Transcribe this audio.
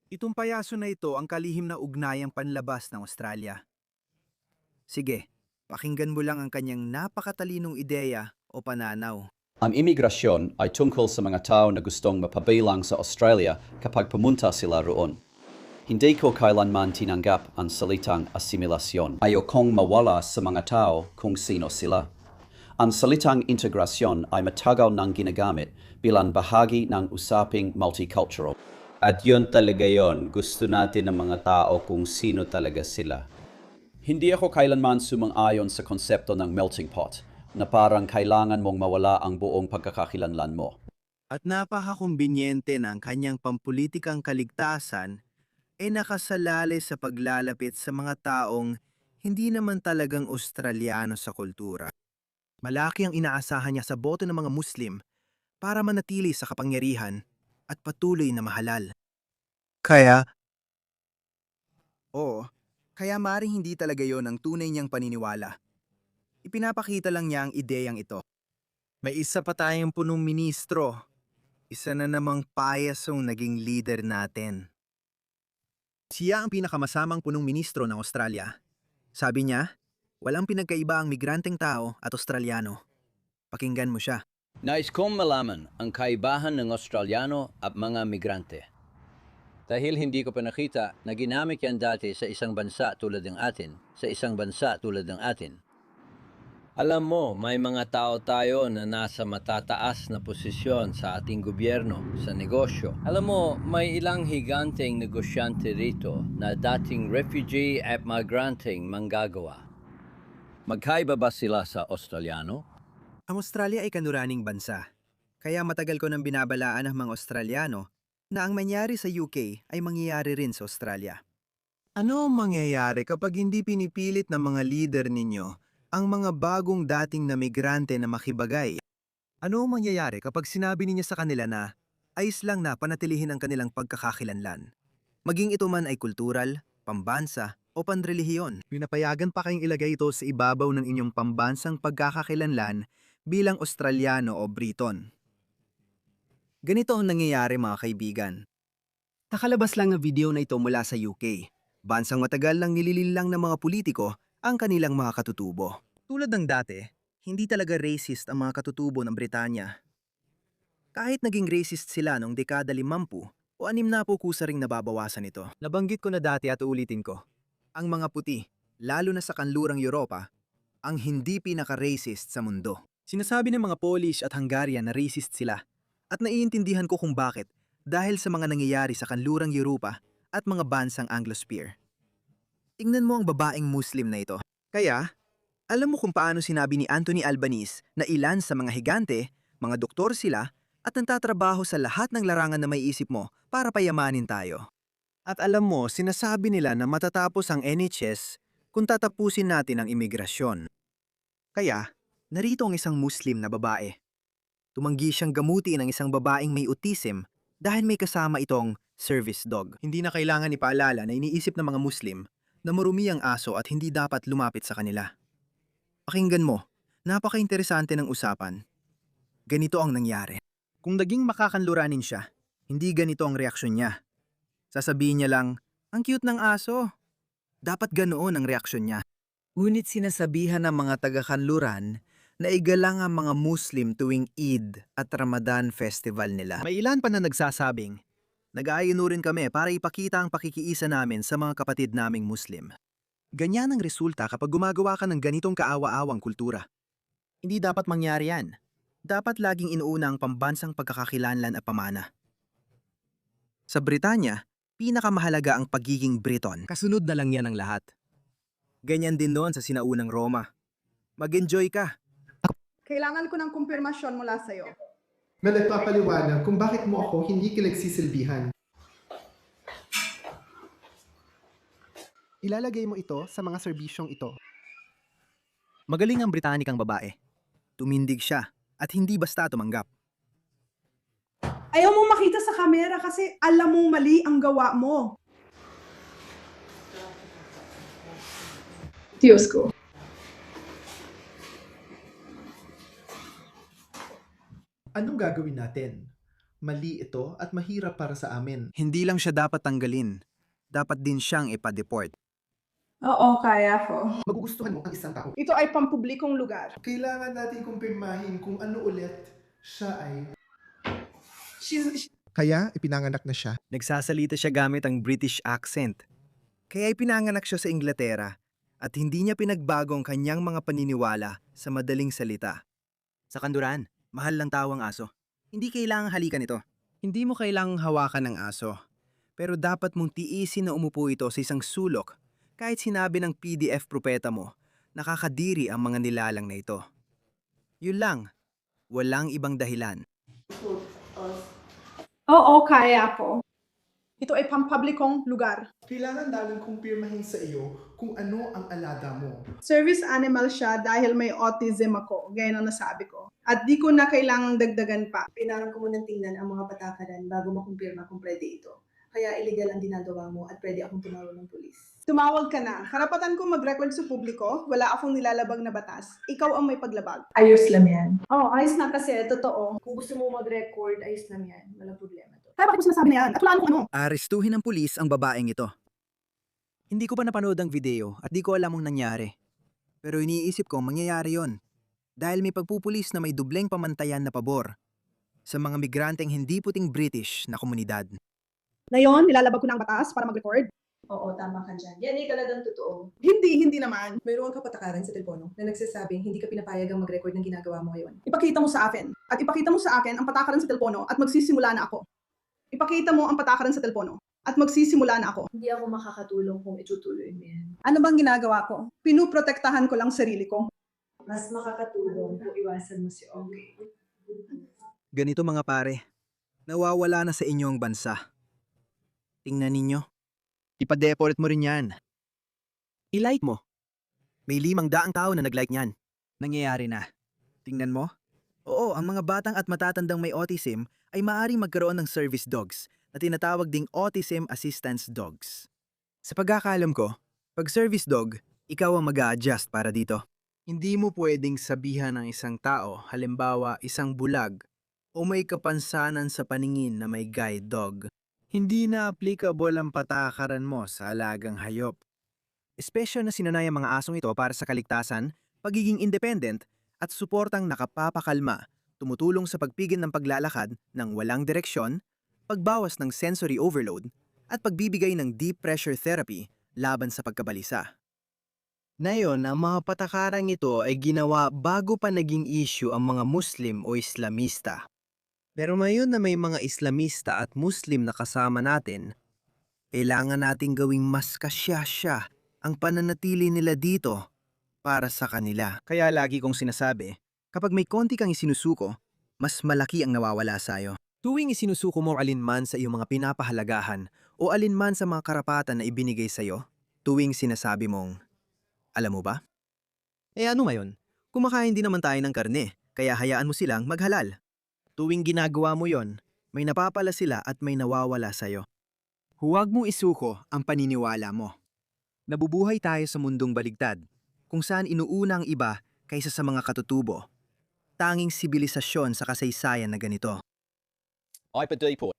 Itong payaso na ito ang kalihim na ugnayang panlabas ng Australia. Sige, pakinggan mo lang ang kanyang napakatalinong ideya o pananaw. Ang imigrasyon ay tungkol sa mga tao na gustong mapabilang sa Australia kapag pumunta sila roon. Hindi ko kailanman tinanggap ang salitang asimilasyon. Ayokong mawala sa mga tao kung sino sila. Ang salitang integrasyon ay matagal nang ginagamit bilang bahagi ng usaping multicultural. At yon talaga yon, gusto natin ng mga tao kung sino talaga sila. Hindi ako kailanman sumang-ayon sa konsepto ng melting pot na parang kailangan mong mawala ang buong pagkakakilanlan mo. At napakakumbinyente ng kanyang pampulitikang kaligtasan ay nakasalalay sa paglalapit sa mga taong hindi naman talagang Australiano sa kultura. Malaki ang inaasahan niya sa boto ng mga Muslim para manatili sa kapangyarihan at patuloy na mahalal. Kaya, oo, kaya maring hindi talaga yon ang tunay niyang paniniwala. Ipinapakita lang niya ang ideyang ito. May isa pa tayong punong ministro. Isa na namang payasong naging leader natin. Siya ang pinakamasamang punong ministro ng Australia. Sabi niya, walang pinagkaiba ang migranteng tao at Australiano. Pakinggan mo siya. Nais kong malaman ang kaibahan ng Australiano at mga migrante. Dahil hindi ko pa nakita na ginamit yan dati sa isang bansa tulad ng atin, Alam mo, may mga tao tayo na nasa matataas na posisyon sa ating gobyerno, sa negosyo. Alam mo, may ilang higanteng negosyante rito na dating refugee at migranteng manggagawa. Magkaiba ba sila sa Australiano? Ang Australia ay kanuraning bansa. Kaya matagal ko nang binabalaan ang mga Australiano na ang mangyari sa UK ay mangyayari rin sa Australia. Ano ang mangyayari kapag hindi pinipilit ng mga leader ninyo ang mga bagong dating na migrante na makibagay? Ano ang mangyayari kapag sinabi ninyo sa kanila na ayos lang na panatilihin ang kanilang pagkakakilanlan? Maging ito man ay kultural, pambansa o panrelihiyon. Pinapayagan pa kayong ilagay ito sa ibabaw ng inyong pambansang pagkakakilanlan bilang Australiano o Briton. Ganito ang nangyayari mga kaibigan. Nakalabas lang ang video na ito mula sa UK. Bansang matagal lang nilililang ng mga politiko ang kanilang mga katutubo. Tulad ng dati, hindi talaga racist ang mga katutubo ng Britanya. Kahit naging racist sila noong dekada 50 o 60 kusa ring nababawasan ito. Nabanggit ko na dati at uulitin ko. Ang mga puti, lalo na sa kanlurang Europa, ang hindi pinaka-racist sa mundo. Sinasabi ng mga Polish at Hungarian na racist sila at naiintindihan ko kung bakit dahil sa mga nangyayari sa kanlurang Europa at mga bansang Anglosphere. Tingnan mo ang babaeng Muslim na ito. Kaya, alam mo kung paano sinabi ni Anthony Albanese na ilan sa mga higante, mga doktor sila at nagtatrabaho sa lahat ng larangan na may isip mo para payamanin tayo. At alam mo, sinasabi nila na matatapos ang NHS kung tatapusin natin ang imigrasyon. Kaya, narito ang isang Muslim na babae. Tumanggi siyang gamutin ang isang babaeng may autism dahil may kasama itong service dog. Hindi na kailangan ipaalala na iniisip ng mga Muslim na marumi ang aso at hindi dapat lumapit sa kanila. Pakinggan mo, napaka-interesante ng usapan. Ganito ang nangyari. Kung naging makakanluranin siya, hindi ganito ang reaksyon niya. Sasabihin niya lang, ang cute ng aso. Dapat ganoon ang reaksyon niya. Ngunit sinasabihan ng mga taga-kanluran na igalang ang mga Muslim tuwing Eid at Ramadan festival nila. May ilan pa na nagsasabing, nag-aayuno rin kami para ipakita ang pakikiisa namin sa mga kapatid naming Muslim. Ganyan ang resulta kapag gumagawa ka ng ganitong kaawa-awang kultura. Hindi dapat mangyari yan. Dapat laging inuuna ang pambansang pagkakakilanlan at pamana. Sa Britanya, pinakamahalaga ang pagiging Briton. Kasunod na lang yan ang lahat. Ganyan din doon sa sinaunang Roma. Mag-enjoy ka. Kailangan ko ng kumpirmasyon mula sa'yo. Na nagpapaliwanag kung bakit mo ako hindi kinagsisilbihan. Ilalagay mo ito sa mga serbisyong ito. Magaling ang Britanikang babae. Tumindig siya at hindi basta tumanggap. Ayaw mong makita sa kamera kasi alam mong mali ang gawa mo. Diyos ko. Anong gagawin natin? Mali ito at mahirap para sa amin. Hindi lang siya dapat tanggalin. Dapat din siyang ipa-deport. Oo, kaya ko. Magugustuhan mo ang isang tao. Ito ay pampublikong lugar. Kailangan natin kumpirmahin kung ano ulit siya ay... She's, Kaya ipinanganak na siya. Nagsasalita siya gamit ang British accent. Kaya ipinanganak siya sa Inglaterra at hindi niya pinagbago ang kanyang mga paniniwala sa madaling salita. Sa kanduran, mahal lang tao ang aso. Hindi kailangang halikan ito. Hindi mo kailangang hawakan ng aso. Pero dapat mong tiisin na umupo ito sa isang sulok kahit sinabi ng PDF propeta mo, nakakadiri ang mga nilalang na ito. Yun lang. Walang ibang dahilan. oo, kaya ko. Ito ay pampublikong lugar. Kailangan namin kumpirmahin sa iyo kung ano ang alaga mo. Service animal siya dahil may autism ako, gaya ng nasabi ko. At di ko na kailangang dagdagan pa. Kailangan ko munang tingnan ang mga patakaran bago makumpirma kung pwede ito. Kaya illegal ang ginagawa mo at pwede akong tumawag ng pulis. Tumawag ka na. Karapatan ko mag-record sa publiko. Wala akong nilalabag na batas. Ikaw ang may paglabag. Ayos lang yan. Oo, ayos na kasi. Totoo. Kung gusto mo mag-record, ayos lang yan. Walang problema to. Kaya bakit mo sinasabi na yan? At wala kung ano. Arestuhin ng pulis ang babaeng ito. Hindi ko pa napanood ang video at di ko alam ang nangyari. Pero iniisip ko mangyayari yon. Dahil may pagpupulis na may dubleng pamantayan na pabor sa mga migranteng hindi puting British na komunidad. Ngayon, nilalabag ko na ang batas para mag-record. Oo, tama ka dyan. Yan ay talagang totoo. Hindi naman. Mayroon kang patakaran sa telepono na nagsasabing hindi ka pinapayagang mag-record ng ginagawa mo ngayon. Ipakita mo sa akin. At ipakita mo sa akin ang patakaran sa telepono at magsisimula na ako. Ipakita mo ang patakaran sa telepono at magsisimula na ako. Hindi ako makakatulong kung itutuloy mo yan. Ano bang ginagawa ko? Pinuprotektahan ko lang sarili ko. Mas makakatulong kung iwasan mo si Okay. Ganito mga pare, nawawala na sa inyo ang bansa. Tingnan ninyo. Ipa-deport mo rin yan. I-like mo. May 500 tao na nag-like niyan. Nangyayari na. Tingnan mo. Oo, ang mga batang at matatandang may autism ay maaaring magkaroon ng service dogs na tinatawag ding autism assistance dogs. Sa pagkakalam ko, pag service dog, ikaw ang mag-a-adjust para dito. Hindi mo pwedeng sabihan ng isang tao, halimbawa isang bulag, o may kapansanan sa paningin na may guide dog. Hindi na applicable ang patakaran mo sa alagang hayop. Espesyal na sinanay ang mga asong ito para sa kaligtasan, pagiging independent, at suportang nakapapakalma, tumutulong sa pagpigil ng paglalakad ng walang direksyon, pagbawas ng sensory overload, at pagbibigay ng deep pressure therapy laban sa pagkabalisa. Ngayon, ang mga patakarang ito ay ginawa bago pa naging issue ang mga Muslim o Islamista. Pero ngayon na may mga Islamista at Muslim na kasama natin, kailangan nating gawing mas kasyasya ang pananatili nila dito para sa kanila. Kaya lagi kong sinasabi, kapag may konti kang isinusuko, mas malaki ang nawawala sa'yo. Tuwing isinusuko mo alinman sa iyong mga pinapahalagahan o alinman sa mga karapatan na ibinigay sa'yo, tuwing sinasabi mong, alam mo ba? Ano ngayon? Kumakain din naman tayo ng karne, kaya hayaan mo silang maghalal. Tuwing ginagawa mo yon, may napapala sila at may nawawala sa'yo. Huwag mong isuko ang paniniwala mo. Nabubuhay tayo sa mundong baligtad, kung saan inuuna ang iba kaysa sa mga katutubo. Tanging sibilisasyon sa kasaysayan na ganito. IPA Deport.